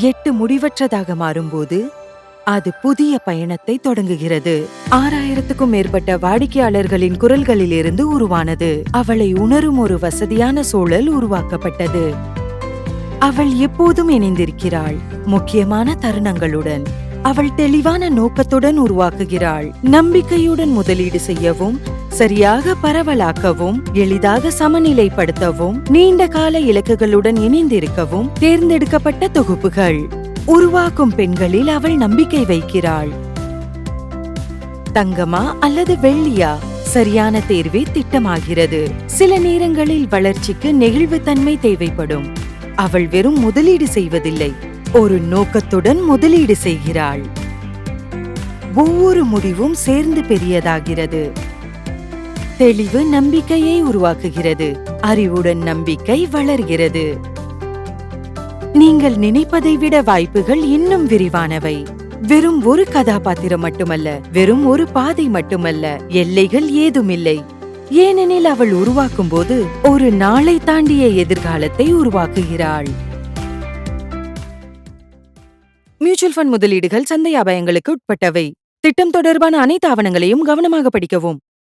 8 முடிவற்றதாக மாறும்போது அது புதிய பயணத்தை தொடங்குகிறது. 6000க்கும் மேற்பட்ட வாடிக்கையாளர்களின் குரல்களிலிருந்து உருவானது. அவளை உணரும் ஒரு வசதியான சூழல் உருவாக்கப்பட்டது. அவள் எப்போதும் இணைந்திருக்கிறாள், முக்கியமான தருணங்களுடன். அவள் தெளிவான நோக்கத்துடன் உருவாக்குகிறாள், நம்பிக்கையுடன் முதலீடு செய்யவும், சரியாக பரவலாக்கவும், எளிதாக சமநிலைப்படுத்தவும், நீண்ட கால இலக்குகளுடன் இணைந்திருக்கவும் தேர்ந்தெடுக்கப்பட்ட தொகுப்புகள். உருவாக்கும் பெண்களில் அவள் நம்பிக்கை வைக்கிறாள். தங்கமா அல்லது வெள்ளியா? சரியான தேர்வே திட்டமாகிறது. சில நேரங்களில் வளர்ச்சிக்கு நெகிழ்வுத்தன்மை தேவைப்படும். அவள் வெறும் முதலீடு செய்வதில்லை, ஒரு நோக்கத்துடன் முதலீடு செய்கிறாள். ஒவ்வொரு முடிவும் சேர்ந்து பெரியதாகிறது. தெளிவு நம்பிக்கையை உருவாக்குகிறது. அறிவுடன் நம்பிக்கை வளர்கிறது. நீங்கள் நினைப்பதை விட வாய்ப்புகள் இன்னும் விரிவானவை. வெறும் ஒரு கதாபாத்திரம் மட்டுமல்ல, வெறும் ஒரு பாதை மட்டுமல்ல, எல்லைகள் ஏதுமில்லை. ஏனெனில் அவள் உருவாக்கும் போது ஒரு நாளை தாண்டிய எதிர்காலத்தை உருவாக்குகிறாள். மியூச்சுவல் ஃபண்ட் முதலீடுகள் சந்தை அபாயங்களுக்கு உட்பட்டவை. திட்டம் தொடர்பான அனைத்து ஆவணங்களையும் கவனமாக படிக்கவும்.